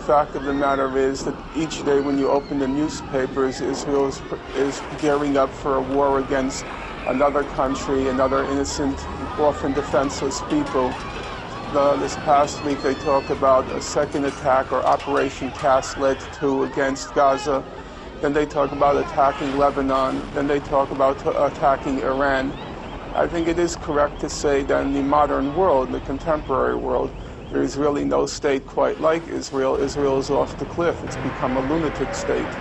fact of the matter is that each day when you open the newspapers, Israel is gearing up for a war against another country, another innocent, often defenseless people. This past week they talked about a second attack, or Operation Cast Lead 2, against Gaza. Then they talk about attacking Lebanon. Then they talk about attacking Iran. I think it is correct to say that in the modern world, the contemporary world, there is really no state quite like Israel. Israel is off the cliff. It's become a lunatic state.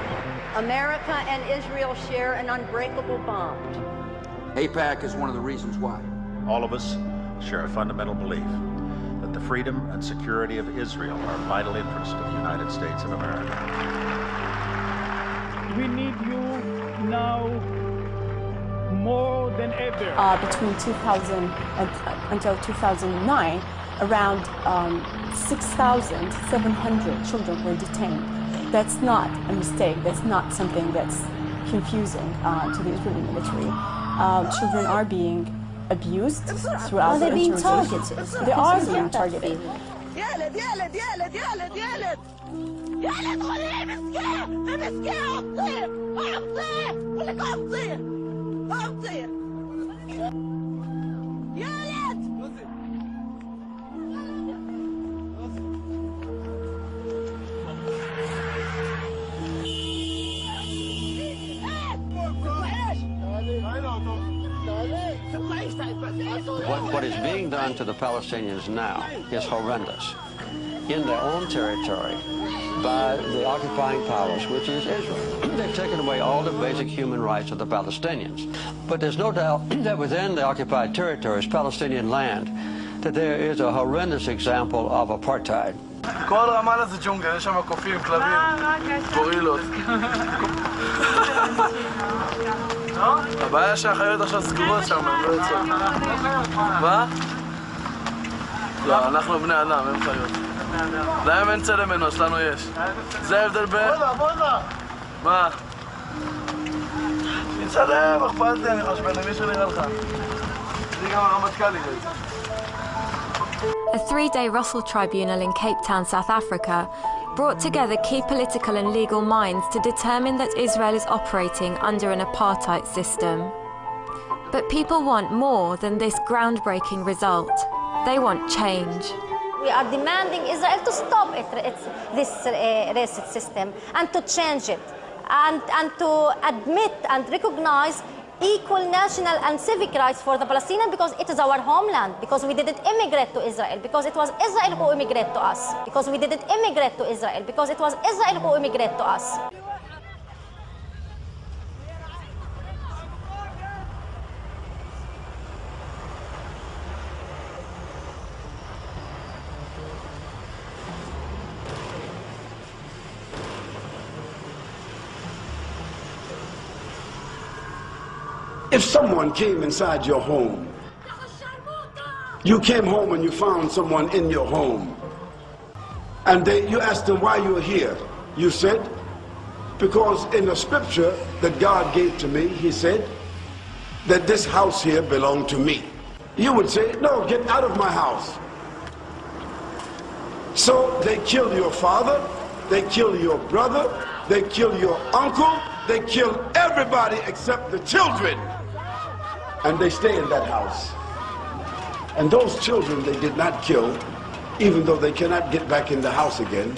America and Israel share an unbreakable bond. AIPAC is one of the reasons why. All of us share a fundamental belief that the freedom and security of Israel are vital interest of the United States of America. We need you now more than ever. Between 2000 until 2009, around 6,700 children were detained. That's not a mistake. That's not something that's confusing to the Israeli military. Children are being abused throughout the being targeted? They are being targeted. What is being done to the Palestinians now is horrendous. In their own territory, by the occupying powers, which is Israel. They've taken away all the basic human rights of the Palestinians. But there's no doubt that within the occupied territories, Palestinian land, that there is a horrendous example of apartheid. כל רמאללה זה ג'ונגל, יש שם קופים, כלבים, גורילות. הבעיה שהחיות עכשיו סגורות שם, הם לא יוצאות. מה? לא, אנחנו בני אדם, הם חיות. להם אין צלם אנוש, לנו יש. זה ההבדל בין... מה? נצלם, אכפת לי, אני חושבת, למישהו נראה לך. זה גם הרמטכ"ל יראה את זה. A three-day Russell Tribunal in Cape Town, South Africa, brought together key political and legal minds to determine that Israel is operating under an apartheid system. But people want more than this groundbreaking result. They want change. We are demanding Israel to stop this racist system and to change it, and to admit and recognize equal national and civic rights for the Palestinians, because it is our homeland, because we didn't immigrate to Israel, because it was Israel who immigrated to us, because we didn't immigrate to Israel, because it was Israel who immigrated to us. If someone came inside your home, you came home and you found someone in your home, and you asked them why you're here, you said, because in the scripture that God gave to me, he said that this house here belonged to me. You would say, no, get out of my house. So they kill your father, they kill your brother, they kill your uncle, they kill everybody except the children. And they stay in that house. And those children they did not kill, even though they cannot get back in the house again.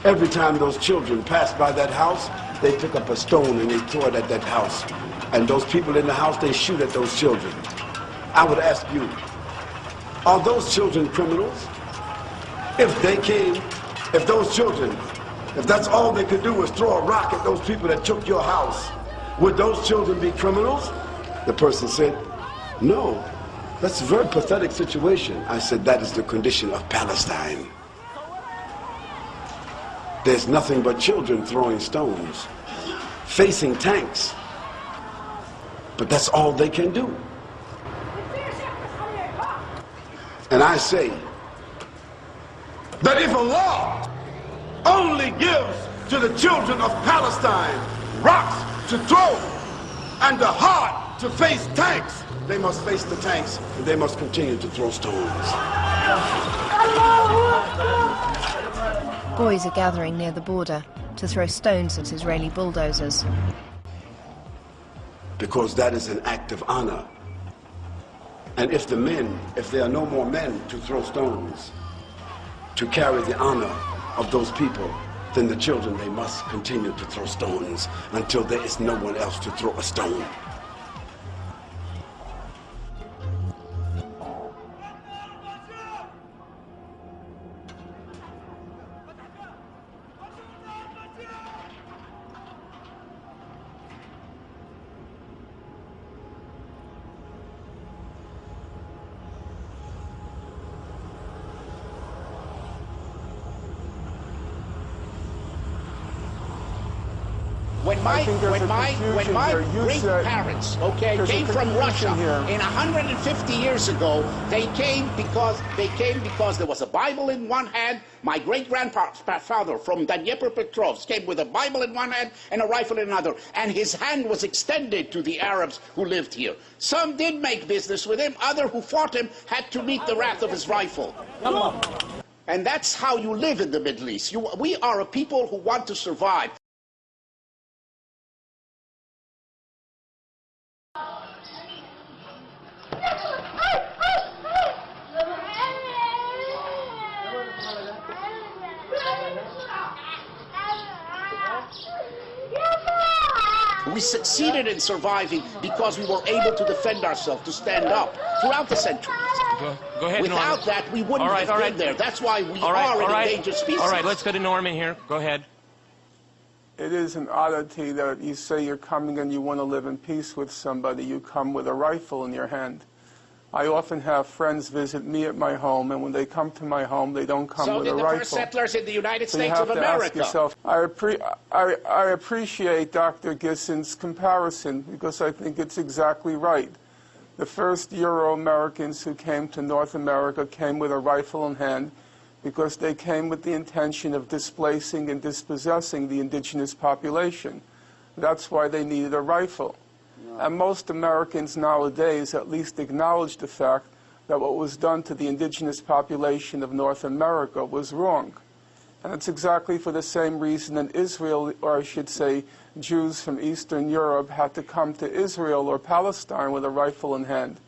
Every time those children passed by that house, they pick up a stone and they throw it at that house. And those people in the house, they shoot at those children. I would ask you, are those children criminals? If they came, if those children, if that's all they could do was throw a rock at those people that took your house, would those children be criminals? The person said, no, that's a very pathetic situation. I said, that is the condition of Palestine. There's nothing but children throwing stones, facing tanks. But that's all they can do. And I say that if Allah only gives to the children of Palestine rocks to throw and a heart to face tanks, they must face the tanks and they must continue to throw stones. Boys are gathering near the border to throw stones at Israeli bulldozers. Because that is an act of honor. And if there are no more men to throw stones, to carry the honor of those people, then the children, they must continue to throw stones until there is no one else to throw a stone. When my great-parents, came from Russia, in 150 years ago, they came because there was a Bible in one hand. My great-grandfather from Dnepropetrovsk came with a Bible in one hand and a rifle in another, and his hand was extended to the Arabs who lived here. Some did make business with him, others who fought him had to meet the wrath of his rifle. And that's how you live in the Middle East. We are a people who want to survive. We succeeded in surviving because we were able to defend ourselves, to stand up throughout the centuries. Go ahead, Without Norman. that, we wouldn't have been there. That's why we are an endangered species. All right, let's go to Norman here. Go ahead. It is an oddity that you say you're coming and you want to live in peace with somebody. You come with a rifle in your hand. I often have friends visit me at my home, and when they come to my home, they don't come with a rifle. So did the first settlers in the United So States you of have to America. ask yourself, I appreciate Dr. Gissen's comparison because I think it's exactly right. The first Euro-Americans who came to North America came with a rifle in hand because they came with the intention of displacing and dispossessing the indigenous population. That's why they needed a rifle. And most Americans nowadays at least acknowledge the fact that what was done to the indigenous population of North America was wrong. And it's exactly for the same reason that Israel, or I should say Jews from Eastern Europe, had to come to Israel or Palestine with a rifle in hand,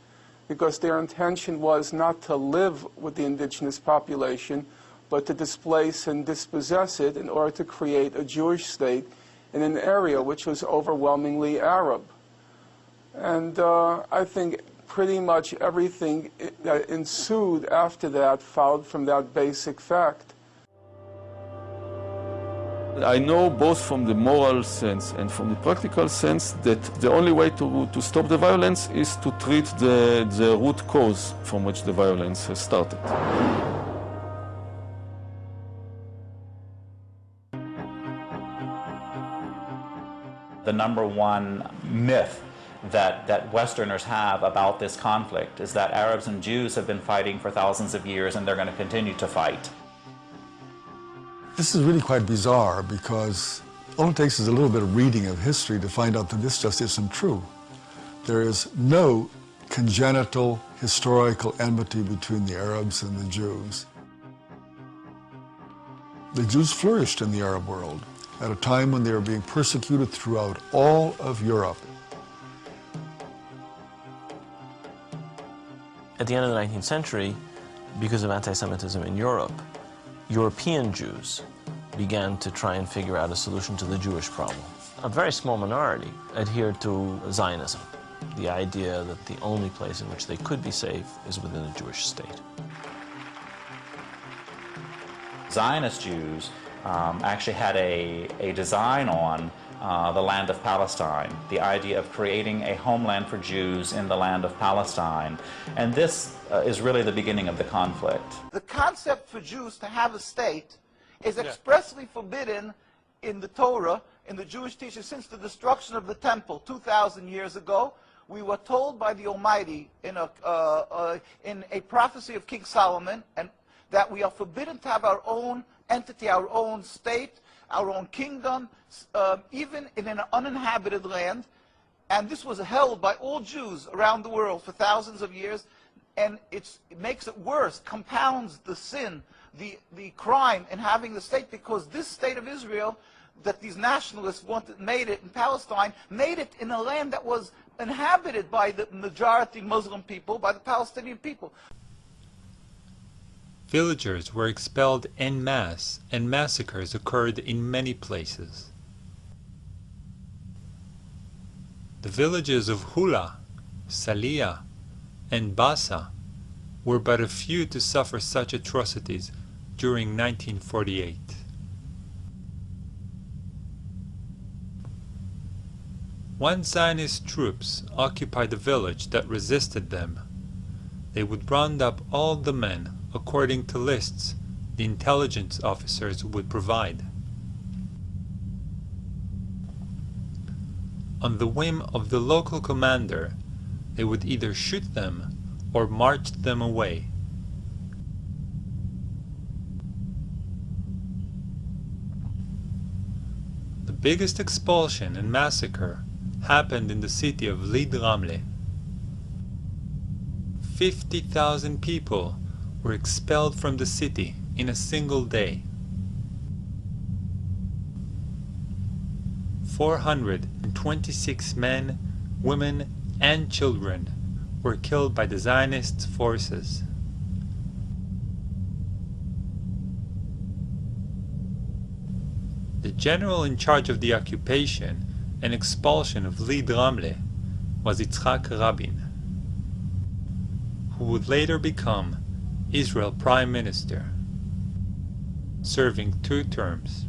because their intention was not to live with the indigenous population, but to displace and dispossess it in order to create a Jewish state in an area which was overwhelmingly Arab. And I think pretty much everything that ensued after that followed from that basic fact. I know both from the moral sense and from the practical sense that the only way to stop the violence is to treat the root cause from which the violence has started. The number one myth that Westerners have about this conflict is that Arabs and Jews have been fighting for thousands of years and they're going to continue to fight. This is really quite bizarre because all it takes is a little bit of reading of history to find out that this just isn't true. There is no congenital historical enmity between the Arabs and the Jews. The Jews flourished in the Arab world at a time when they were being persecuted throughout all of Europe. At the end of the 19th century, because of anti-Semitism in Europe, European Jews began to try and figure out a solution to the Jewish problem. A very small minority adhered to Zionism, the idea that the only place in which they could be safe is within a Jewish state. Zionist Jews actually had a design on the land of Palestine, the idea of creating a homeland for Jews in the land of Palestine. And this is really the beginning of the conflict. The concept for Jews to have a state is expressly forbidden in the Torah, in the Jewish teaching, since the destruction of the temple 2,000 years ago. We were told by the Almighty in a prophecy of King Solomon that we are forbidden to have our own entity, our own state, our own kingdom, even in an uninhabited land. And this was held by all Jews around the world for thousands of years. and it makes it worse, compounds the sin, the crime in having the state, because this state of Israel that these nationalists made it in Palestine, made it in a land that was inhabited by the majority Muslim people, by the Palestinian people. Villagers were expelled en masse, and massacres occurred in many places. The villages of Hula, Saliyah, and Bassa were but a few to suffer such atrocities during 1948. Once Zionist troops occupied a village that resisted them, they would round up all the men according to lists the intelligence officers would provide. On the whim of the local commander, they would either shoot them or march them away. The biggest expulsion and massacre happened in the city of Lid Ramle. 50,000 people were expelled from the city in a single day. 426 men, women, and children were killed by the Zionist forces. The general in charge of the occupation and expulsion of Lid Ramle was Yitzhak Rabin, who would later become Israel Prime Minister, serving 2 terms.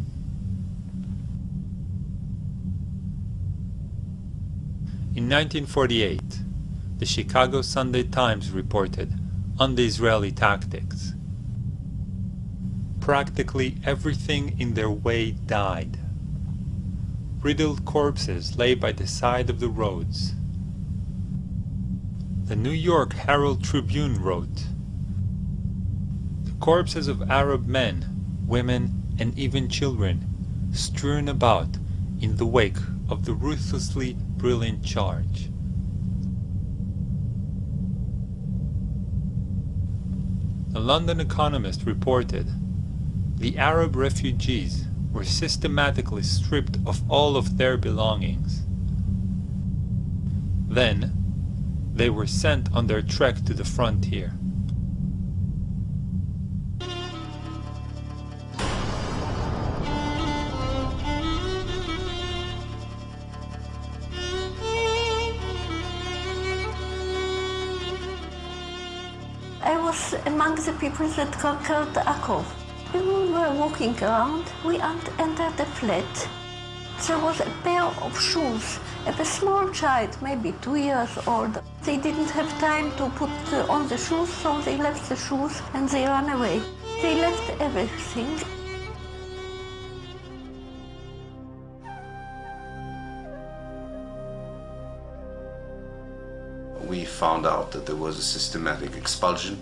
In 1948, the Chicago Sunday Times reported on the Israeli tactics. Practically everything in their way died. Riddled corpses lay by the side of the roads. The New York Herald Tribune wrote, "The corpses of Arab men, women, and even children strewn about in the wake of the ruthlessly brilliant charge." The London Economist reported, "The Arab refugees were systematically stripped of all of their belongings. Then, they were sent on their trek to the frontier." I was among the people that conquered Akko. When we were walking around, we entered a flat. There was a pair of shoes of a small child, maybe 2 years old. They didn't have time to put on the shoes, so they left the shoes and they ran away. They left everything. We found out that there was a systematic expulsion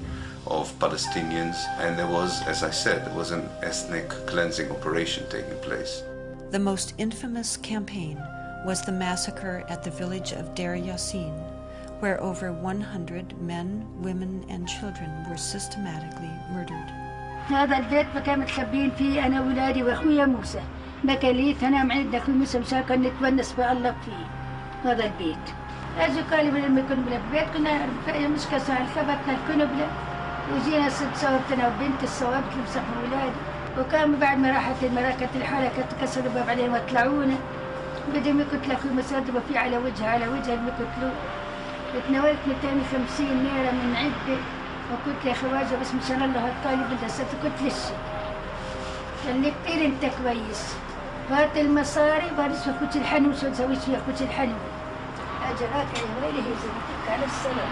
of Palestinians, and there was, as I said, there was an ethnic cleansing operation taking place. The most infamous campaign was the massacre at the village of Deir Yassin, where over 100 men, women, and children were systematically murdered. هذا البيت ما كان متخبين فيه أنا وولادي وأخويا موسى. ما كان لي تنام عندنا أخوي موسى مساكن نتونس بالله فيه. هذا البيت. أجوا قالوا لما كنا بالبيت كنا مش كسر خبطنا الكنبلة وجينا صورت أنا وبنتي الصوابت لمسح ولادي. وكان بعد ما راحت المراكة الحالة كانت كسروا الباب عليهم وطلعونا. بدهم يقتلوا أخوي مسادبة فيه على وجهها اللي يقتلوه. تناولت 250 ليرة من عدة وقلت يا خواجة بس مشان الله الطالب بدها قلت لشي قال لي كتير انت كويس هات المصاري بارس اخوتي الحنو شو تسوي فيها اخوتي الحنو اجراك يا ويلي هي زمتك على السلام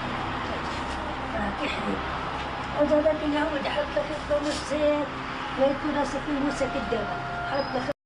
تحلي وجدت اللي هو حط لك 5 سنين ويكون اصفي موسى قدامك حط لك